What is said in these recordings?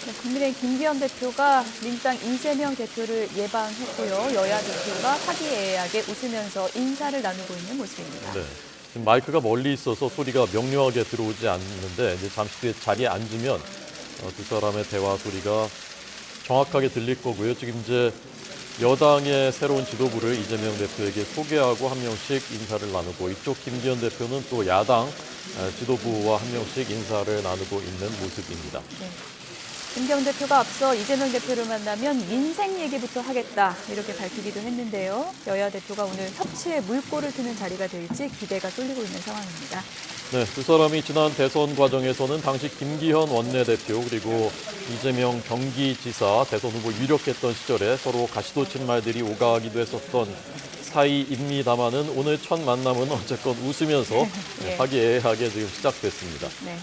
네, 국민의힘 김기현 대표가 민주당 이재명 대표를 예방했고요. 여야 대표가 화기애애하게 웃으면서 인사를 나누고 있는 모습입니다. 네. 지금 마이크가 멀리 있어서 소리가 명료하게 들어오지 않는데 이제 잠시 뒤에 자리에 앉으면 두 사람의 대화 소리가 정확하게 들릴 거고요. 지금 이제 여당의 새로운 지도부를 이재명 대표에게 소개하고 한 명씩 인사를 나누고 이쪽 김기현 대표는 또 야당 지도부와 한 명씩 인사를 나누고 있는 모습입니다. 네. 김기현 대표가 앞서 이재명 대표를 만나면 민생 얘기부터 하겠다 이렇게 밝히기도 했는데요. 여야 대표가 오늘 협치에 물꼬를 트는 자리가 될지 기대가 쏠리고 있는 상황입니다. 네, 두 사람이 지난 대선 과정에서는 당시 김기현 원내대표 그리고 이재명 경기지사 대선 후보 유력했던 시절에 서로 가시도 친 말들이 오가기도 했었던 사이입니다만은 오늘 첫 만남은 어쨌건 웃으면서 네. 화기애애하게 지금 시작됐습니다. 네.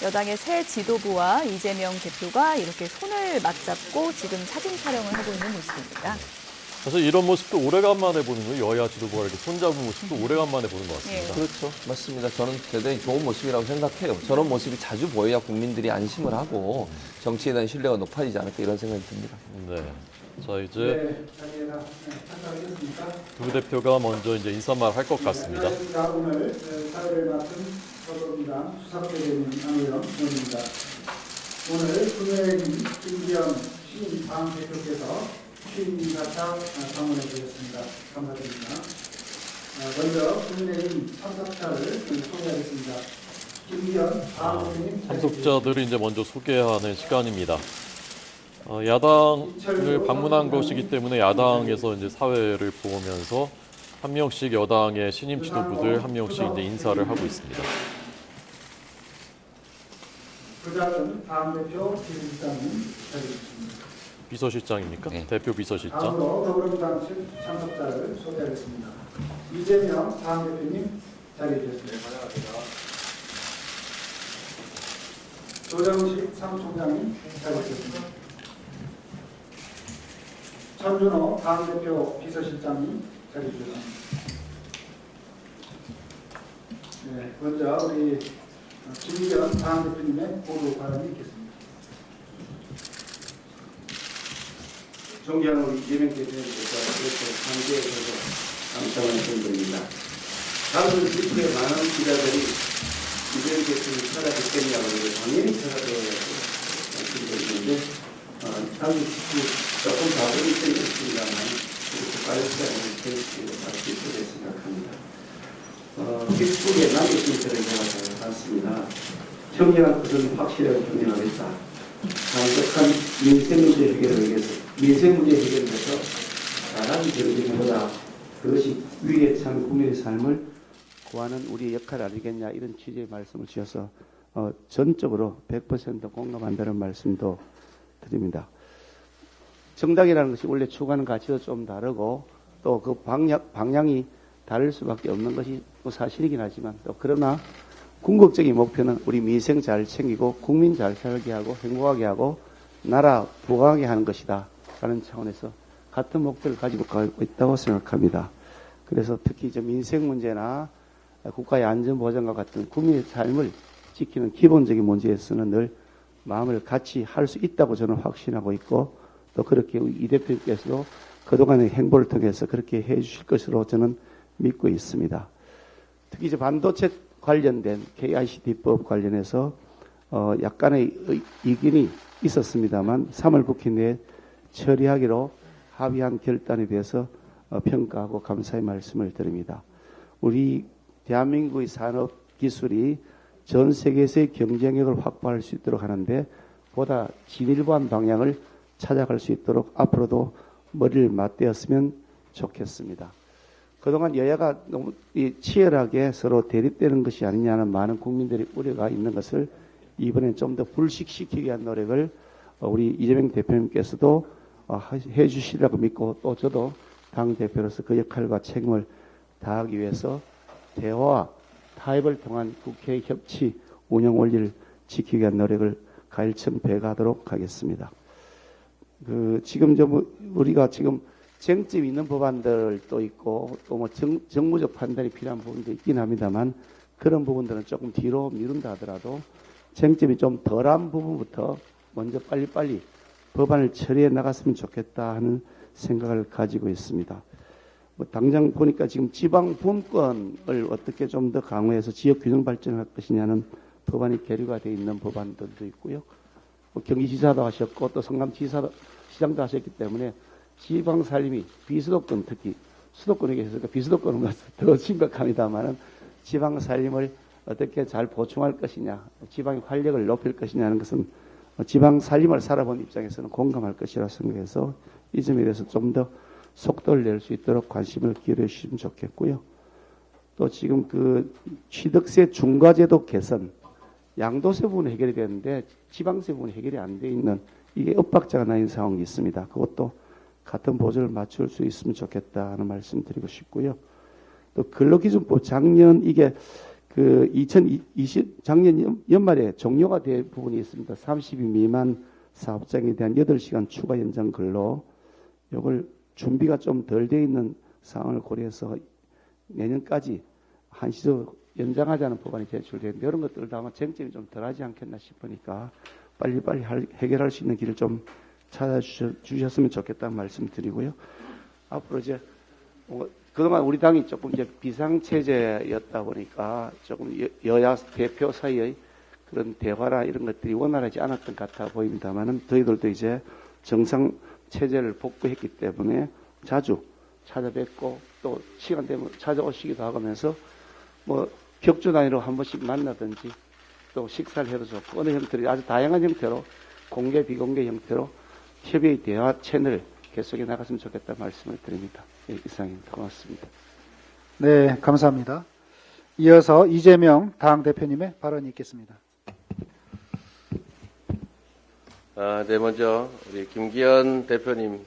여당의 새 지도부와 이재명 대표가 이렇게 손을 맞잡고 지금 사진 촬영을 하고 있는 모습입니다. 사실 이런 모습도 오래간만에 보는 거예요. 여야 지도부가 이렇게 손잡은 모습도 오래간만에 보는 것 같습니다. 그렇죠. 맞습니다. 저는 대단히 좋은 모습이라고 생각해요. 저런 모습이 자주 보여야 국민들이 안심을 하고 정치에 대한 신뢰가 높아지지 않을까 이런 생각이 듭니다. 네. 자, 이제 두 대표가 먼저 이제 인사말 할 것 같습니다. 오늘 사회를 맡은 더불어민주당 수석대변인 안의원 의원입니다. 오늘 국민의힘 김기현 신당 대표께서 취임 2차 방문해 주셨습니다. 감사드립니다. 먼저 국민의힘 참석자를 소개하겠습니다. 김기현 당대표님 참석자들을 이제 먼저 소개하는 시간입니다. 야당을 방문한 것이기 때문에 야당에서 이제 사회를 보면서 한 명씩 여당의 신임 지도부들 한 명씩 이제 인사를 하고 있습니다. 부장은 당대표 비서실장님 자리해주십니다. 비서실장입니까? 네. 대표 비서실장. 다음으로 더불어민주당 참석자를 소개하겠습니다. 이재명 당대표님 자리해 주셨습니다. 조정식 사무총장님 자리해 주셨습니다. 천준호 당대표 비서실장님 자리해 주셨습니다. 네, 먼저 우리 김기현 당대표님의 보도 발언이 있겠습니다. 존경하는 우리 이재명 대표님께서 이렇게 상대에 서서 감사하는 분들입니다. 다음은 지표에 많은 기자들이 이재명 대표님 찾아뵙겠냐고 당연히 찾아뵈야죠. 말씀드리는데 다음 지표 조금 바쁘기 때문이었습니다만 이렇게 빨리 시간을 계획을 할수 있게 생각합니다. 페이스북에 남겨진 글을 제가 잘 봤습니다. 청렴한 것은 확실하게 분명하겠다. 강력한 민생 문제 해결을 위해서 민생 문제 해결을 위해서 나라는 정쟁보다 그것이 위에 찬 국민의 삶을 구하는 우리의 역할 아니겠냐 이런 취지의 말씀을 주셔서 전적으로 100% 공감한다는 말씀도 드립니다. 정당이라는 것이 원래 추구하는 가치도 좀 다르고 또 그 방향이 다를 수밖에 없는 것이 사실이긴 하지만 또 그러나 궁극적인 목표는 우리 민생 잘 챙기고 국민 잘 살게 하고 행복하게 하고 나라 부강하게 하는 것이다 라는 차원에서 같은 목표를 가지고 가고 있다고 생각합니다. 그래서 특히 이제 민생 문제나 국가의 안전 보장과 같은 국민의 삶을 지키는 기본적인 문제에서는 늘 마음을 같이 할 수 있다고 저는 확신하고 있고 또 그렇게 이 대표께서도 그동안의 행보를 통해서 그렇게 해 주실 것으로 저는 믿고 있습니다. 특히 이제 반도체 관련된 KICD법 관련해서 약간의 이견이 있었습니다만 3월 국회 내에 처리하기로 합의한 결단에 대해서 평가하고 감사의 말씀을 드립니다. 우리 대한민국의 산업 기술이 전 세계에서의 경쟁력을 확보할 수 있도록 하는데 보다 진일보한 방향을 찾아갈 수 있도록 앞으로도 머리를 맞대었으면 좋겠습니다. 그동안 여야가 너무 치열하게 서로 대립되는 것이 아니냐는 많은 국민들의 우려가 있는 것을 이번엔 좀 더 불식시키기 위한 노력을 우리 이재명 대표님께서도 해 주시리라고 믿고 또 저도 당대표로서 그 역할과 책임을 다하기 위해서 대화와 타협을 통한 국회 협치 운영 원리를 지키기 위한 노력을 가일천배가하도록 하겠습니다. 지금 우리가 지금 쟁점이 있는 법안들도 있고 또 뭐 정무적 판단이 필요한 부분도 있긴 합니다만 그런 부분들은 조금 뒤로 미룬다 하더라도 쟁점이 좀 덜한 부분부터 먼저 빨리빨리 법안을 처리해 나갔으면 좋겠다 하는 생각을 가지고 있습니다. 뭐 당장 보니까 지금 지방 분권을 어떻게 좀 더 강화해서 지역 균형 발전할 것이냐는 법안이 계류가 되어 있는 법안들도 있고요. 뭐 경기지사도 하셨고 또 성남지사도 시장도 하셨기 때문에 지방 살림이 비수도권 특히 수도권에 계셔서 비수도권은 더 심각합니다만은 지방 살림을 어떻게 잘 보충할 것이냐, 지방의 활력을 높일 것이냐는 것은 지방 살림을 살아본 입장에서는 공감할 것이라 생각해서 이 점에 대해서 좀 더 속도를 낼 수 있도록 관심을 기울여 주시면 좋겠고요. 또 지금 그 취득세 중과제도 개선, 양도세 부분은 해결이 되는데 지방세 부분이 해결이 안 돼 있는 이게 엇박자가 나 있는 상황이 있습니다. 그것도 같은 보조를 맞출 수 있으면 좋겠다 하는 말씀 드리고 싶고요. 또 근로기준법 작년 이게 그 2020 작년 연말에 종료가 된 부분이 있습니다. 30인 미만 사업장에 대한 8시간 추가 연장 근로 이걸 준비가 좀 덜 돼 있는 상황을 고려해서 내년까지 한시적 연장하자는 법안이 제출되는데 이런 것들을 다 아마 쟁점이 좀 덜하지 않겠나 싶으니까 빨리빨리 해결할 수 있는 길을 좀 찾아주셨으면 좋겠다는 말씀 드리고요. 앞으로 이제 그동안 우리 당이 조금 이제 비상체제였다 보니까 조금 여야 대표 사이의 그런 대화나 이런 것들이 원활하지 않았던 것 같아 보입니다만은 저희들도 이제 정상 체제를 복구했기 때문에 자주 찾아뵙고 또 시간 되면 찾아오시기도 하면서 뭐 격주 단위로 한 번씩 만나든지 또 식사를 해도 좋고 어느 형태로 아주 다양한 형태로 공개 비공개 형태로 협의의 대화 채널을 계속해 나갔으면 좋겠다 말씀을 드립니다. 예, 이상입니다. 고맙습니다. 네, 감사합니다. 이어서 이재명 당대표님의 발언이 있겠습니다. 네, 먼저 우리 김기현 대표님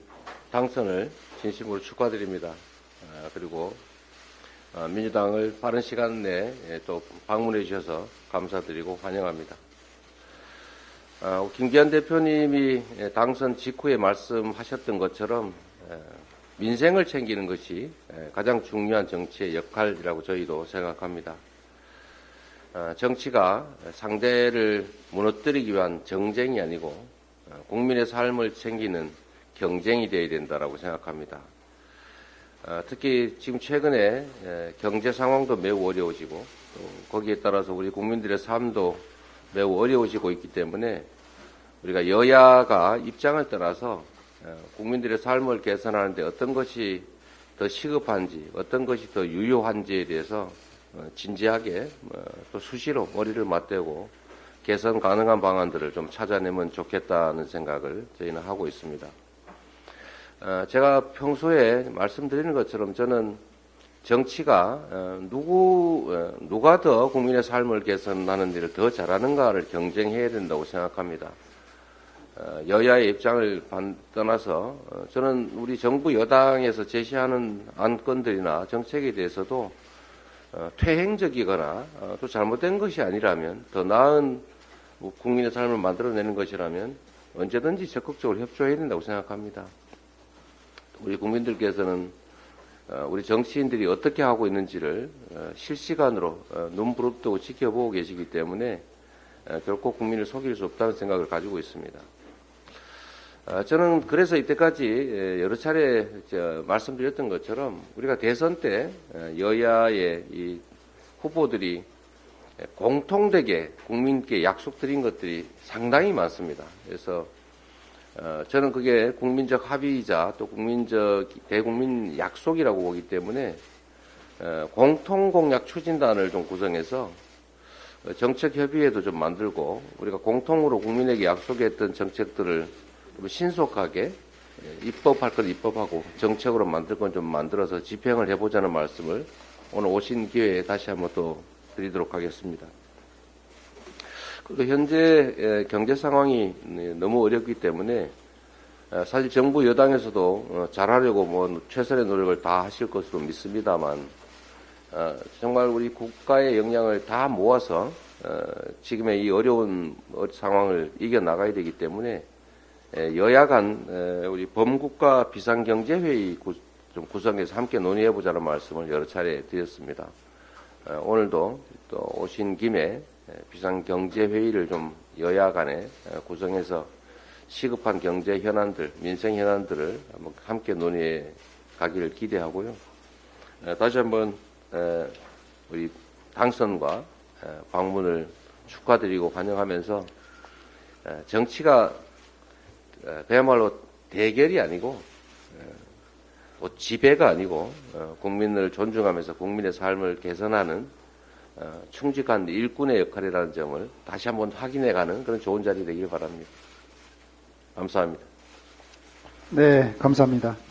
당선을 진심으로 축하드립니다. 그리고 민주당을 빠른 시간 내에 또 방문해 주셔서 감사드리고 환영합니다. 김기현 대표님이 당선 직후에 말씀하셨던 것처럼 민생을 챙기는 것이 가장 중요한 정치의 역할이라고 저희도 생각합니다. 정치가 상대를 무너뜨리기 위한 정쟁이 아니고 국민의 삶을 챙기는 경쟁이 되어야 된다고 생각합니다. 특히 지금 최근에 경제 상황도 매우 어려워지고 또 거기에 따라서 우리 국민들의 삶도 매우 어려워지고 있기 때문에 우리가 여야가 입장을 떠나서 국민들의 삶을 개선하는 데 어떤 것이 더 시급한지 어떤 것이 더 유효한지에 대해서 진지하게 또 수시로 머리를 맞대고 개선 가능한 방안들을 좀 찾아내면 좋겠다는 생각을 저희는 하고 있습니다. 제가 평소에 말씀드리는 것처럼 저는 정치가 누가 더 국민의 삶을 개선하는 일을 더 잘하는가를 경쟁해야 된다고 생각합니다. 여야의 입장을 떠나서 저는 우리 정부 여당에서 제시하는 안건들이나 정책에 대해서도 퇴행적이거나 또 잘못된 것이 아니라면 더 나은 국민의 삶을 만들어내는 것이라면 언제든지 적극적으로 협조해야 된다고 생각합니다. 우리 국민들께서는 우리 정치인들이 어떻게 하고 있는지를 실시간으로 눈부릅뜨고 지켜보고 계시기 때문에 결코 국민을 속일 수 없다는 생각을 가지고 있습니다. 저는 그래서 이때까지 여러 차례 말씀드렸던 것처럼 우리가 대선 때 여야의 이 후보들이 공통되게 국민께 약속드린 것들이 상당히 많습니다. 그래서 저는 그게 국민적 합의이자 또 대국민 약속이라고 보기 때문에 공통공약 추진단을 좀 구성해서 정책협의회도 좀 만들고 우리가 공통으로 국민에게 약속했던 정책들을 좀 신속하게 입법할 건 입법하고 정책으로 만들 건 좀 만들어서 집행을 해보자는 말씀을 오늘 오신 기회에 다시 한번 또 드리도록 하겠습니다. 그리고 현재 경제 상황이 너무 어렵기 때문에 사실 정부 여당에서도 잘하려고 최선의 노력을 다 하실 것으로 믿습니다만 정말 우리 국가의 역량을 다 모아서 지금의 이 어려운 상황을 이겨나가야 되기 때문에 여야 간 우리 범국가 비상경제회의 좀 구성해서 함께 논의해보자는 말씀을 여러 차례 드렸습니다. 오늘도 또 오신 김에 비상경제회의를 좀 여야 간에 구성해서 시급한 경제 현안들, 민생 현안들을 한번 함께 논의해 가기를 기대하고요. 다시 한번 우리 당선과 방문을 축하드리고 환영하면서 정치가 그야말로 대결이 아니고 또 지배가 아니고 국민을 존중하면서 국민의 삶을 개선하는 충직한 일꾼의 역할이라는 점을 다시 한번 확인해가는 그런 좋은 자리 되길 바랍니다. 감사합니다. 네, 감사합니다.